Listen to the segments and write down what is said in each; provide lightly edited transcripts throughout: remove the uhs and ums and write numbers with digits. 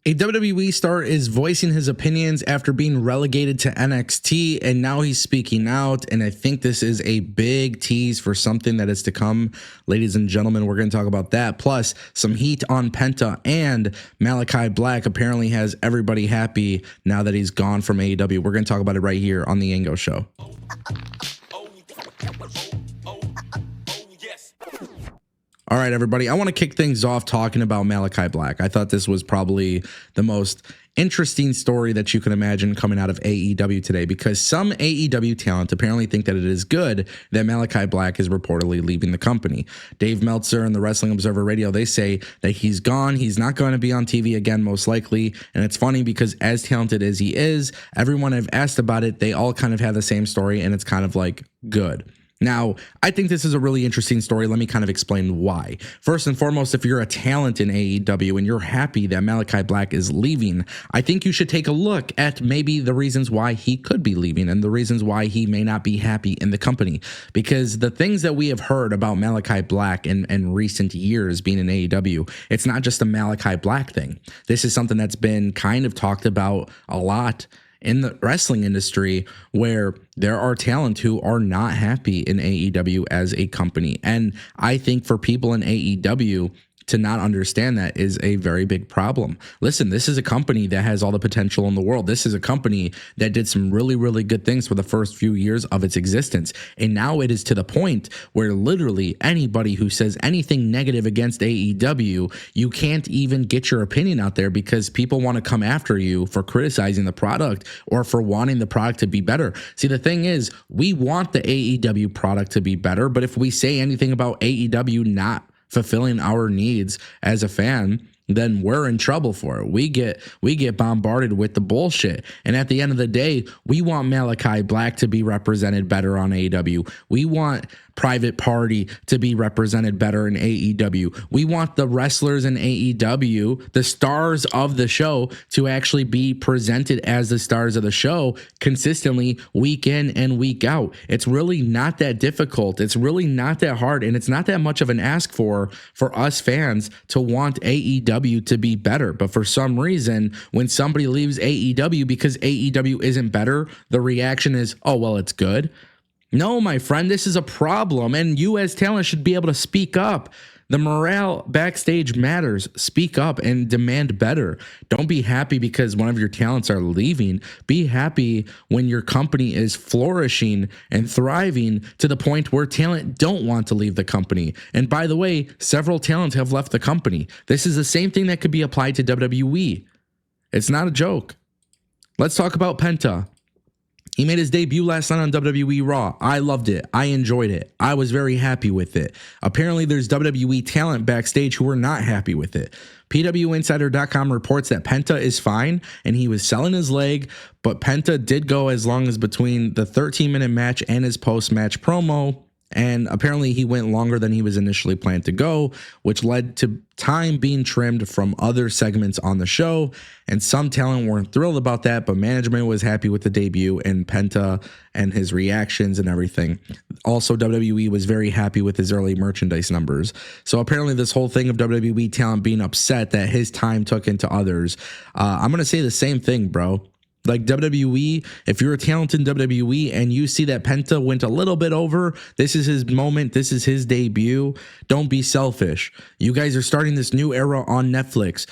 A WWE star is voicing his opinions after being relegated to NXT, and now he's speaking out. And I think this is a big tease for something that is to come. Ladies and gentlemen, we're going to talk about that. Plus, some heat on Penta, and Malakai Black apparently has everybody happy now that he's gone from AEW. We're going to talk about it right here on the Ango Show. All right, everybody, I want to kick things off talking about Malakai Black. I thought this was probably the most interesting story that you can imagine coming out of AEW today, because some AEW talent apparently think that it is good that Malakai Black is reportedly leaving the company. Dave Meltzer and the Wrestling Observer Radio, they say that he's gone. He's not going to be on TV again, most likely. And it's funny because as talented as he is, everyone I've asked about it, they all kind of have the same story, and it's kind of like good. Now, I think this is a really interesting story. Let me kind of explain why. First and foremost, if you're a talent in AEW and you're happy that Malakai Black is leaving, I think you should take a look at maybe the reasons why he could be leaving and the reasons why he may not be happy in the company. Because the things that we have heard about Malakai Black in recent years being in AEW, it's not just a Malakai Black thing. This is something that's been kind of talked about a lot in the wrestling industry, where there are talent who are not happy in AEW as a company. And I think for people in AEW to not understand that is a very big problem. Listen, this is a company that has all the potential in the world. This is a company that did some really, really good things for the first few years of its existence. And now it is to the point where literally anybody who says anything negative against AEW, you can't even get your opinion out there because people want to come after you for criticizing the product or for wanting the product to be better. See, the thing is, we want the AEW product to be better, but if we say anything about AEW not fulfilling our needs as a fan, then we're in trouble for it. We get bombarded with the bullshit. And at the end of the day, we want Malakai Black to be represented better on AEW. We want Private Party to be represented better in AEW. We want the wrestlers in AEW, the stars of the show, to actually be presented as the stars of the show consistently week in and week out. It's really not that difficult. It's really not that hard. And it's not that much of an ask for us fans to want AEW to be better. But for some reason, when somebody leaves AEW because AEW isn't better, the reaction is, oh, well, it's good. No, my friend, this is a problem, and you as talent should be able to speak up. The morale backstage matters. Speak up and demand better. Don't be happy because one of your talents are leaving. Be happy when your company is flourishing and thriving to the point where talent don't want to leave the company. And by the way, several talents have left the company. This is the same thing that could be applied to WWE. It's not a joke. Let's talk about Penta. He made his debut last night on WWE Raw. I loved it. I enjoyed it. I was very happy with it. Apparently, there's WWE talent backstage who are not happy with it. PWInsider.com reports that Penta is fine and he was selling his leg, but Penta did go as long as between the 13-minute match and his post-match promo. And apparently he went longer than he was initially planned to go, which led to time being trimmed from other segments on the show. And some talent weren't thrilled about that, but management was happy with the debut and Penta and his reactions and everything. Also, WWE was very happy with his early merchandise numbers. So apparently this whole thing of WWE talent being upset that his time took into others, I'm going to say the same thing, bro. Like WWE, if you're a talent in WWE and you see that Penta went a little bit over, this is his moment, this is his debut. Don't be selfish. You guys are starting this new era on Netflix.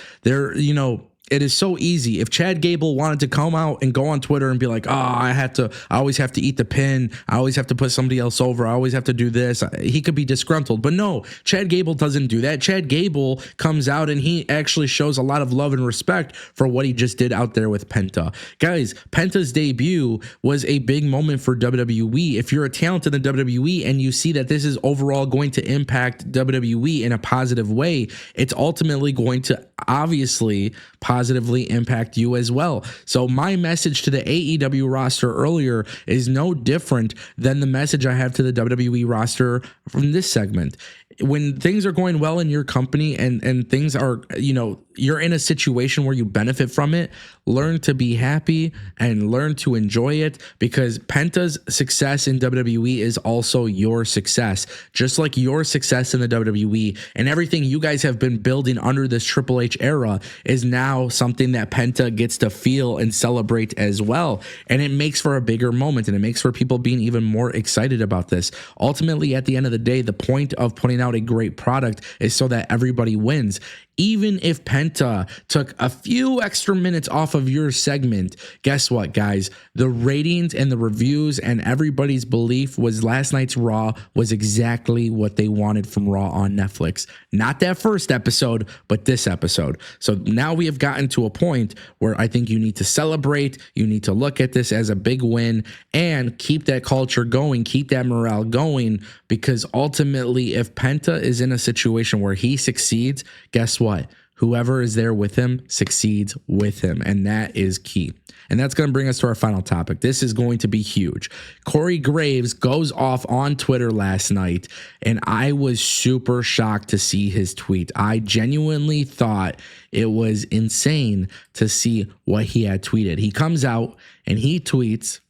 It is so easy. If Chad Gable wanted to come out and go on Twitter and be like, I always have to eat the pin. I always have to put somebody else over. I always have to do this. He could be disgruntled. But no, Chad Gable doesn't do that. Chad Gable comes out and he actually shows a lot of love and respect for what he just did out there with Penta. Guys, Penta's debut was a big moment for WWE. If you're a talent in the WWE and you see that this is overall going to impact WWE in a positive way, it's ultimately going to obviously positively impact you as well. So my message to the AEW roster earlier is no different than the message I have to the WWE roster from this segment. when things are going well in your company and things are, you're in a situation where you benefit from it, learn to be happy and learn to enjoy it, because Penta's success in WWE is also your success. Just like your success in the WWE and everything you guys have been building under this Triple H era is now something that Penta gets to feel and celebrate as well. And it makes for a bigger moment, and it makes for people being even more excited about this. Ultimately, at the end of the day, the point of putting out a great product is so that everybody wins. Even if Penta took a few extra minutes off of your segment, guess what, guys? The ratings and the reviews and everybody's belief was last night's Raw was exactly what they wanted from Raw on Netflix. Not that first episode, but this episode. So now we have gotten to a point where I think you need to celebrate. You need to look at this as a big win and keep that culture going, keep that morale going, because ultimately, if Penta is in a situation where he succeeds, guess what? Whoever is there with him succeeds with him, and that is key. And that's going to bring us to our final topic. This is going to be huge. Corey Graves goes off on Twitter last night, and I was super shocked to see his tweet. I genuinely thought it was insane to see what he had tweeted. He comes out and he tweets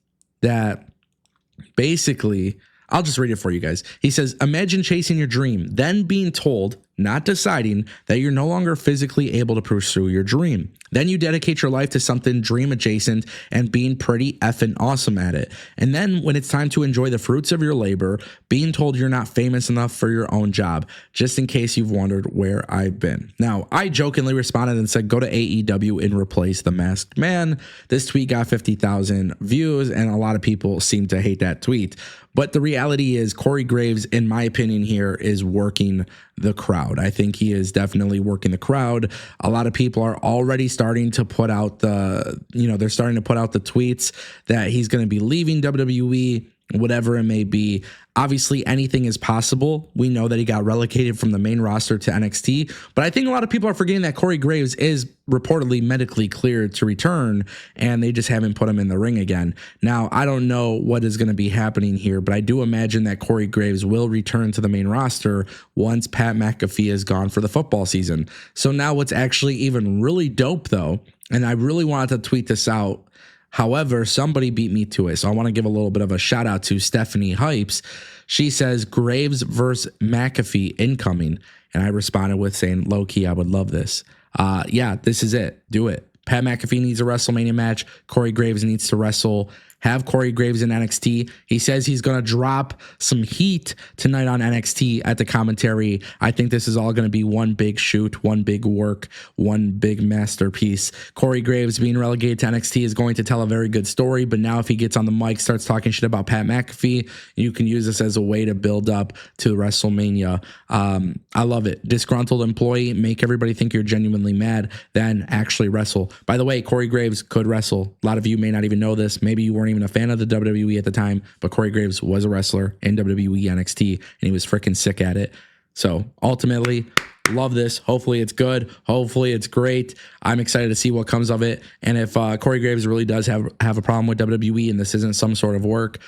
that basically, I'll just read it for you guys. He says, imagine chasing your dream, then being told, not deciding, that you're no longer physically able to pursue your dream. Then you dedicate your life to something dream adjacent and being pretty effing awesome at it. And then when it's time to enjoy the fruits of your labor, being told you're not famous enough for your own job, just in case you've wondered where I've been. Now, I jokingly responded and said, go to AEW and replace the Masked Man. This tweet got 50,000 views, and a lot of people seem to hate that tweet. But the reality is Corey Graves, in my opinion here, is working the crowd. I think he is definitely working the crowd. A lot of people are already starting to put out they're starting to put out the tweets that he's going to be leaving WWE, whatever it may be. Obviously, anything is possible. We know that he got relocated from the main roster to NXT, but I think a lot of people are forgetting that Corey Graves is reportedly medically cleared to return, and they just haven't put him in the ring again. Now, I don't know what is going to be happening here, but I do imagine that Corey Graves will return to the main roster once Pat McAfee is gone for the football season. So now what's actually even really dope, though, and I really wanted to tweet this out, however, somebody beat me to it. So I want to give a little bit of a shout out to Stephanie Hypes. She says, Graves versus McAfee incoming. And I responded with saying, low key, I would love this. Yeah, this is it. Do it. Pat McAfee needs a WrestleMania match. Corey Graves needs to wrestle. Have Corey Graves in NXT. He says he's going to drop some heat tonight on NXT at the commentary. I think this is all going to be one big shoot, one big work, one big masterpiece. Corey Graves being relegated to NXT is going to tell a very good story, but now if he gets on the mic, starts talking shit about Pat McAfee, you can use this as a way to build up to WrestleMania. I love it. Disgruntled employee, make everybody think you're genuinely mad, then actually wrestle. By the way, Corey Graves could wrestle. A lot of you may not even know this. Maybe you weren't even a fan of the WWE at the time, but Corey Graves was a wrestler in WWE NXT, and he was freaking sick at it. So ultimately, love this. Hopefully it's good. Hopefully it's great. I'm excited to see what comes of it. And if Corey Graves really does have a problem with WWE and this isn't some sort of work,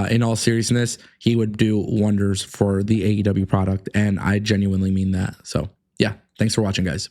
in all seriousness, he would do wonders for the AEW product. And I genuinely mean that. So yeah, thanks for watching, guys.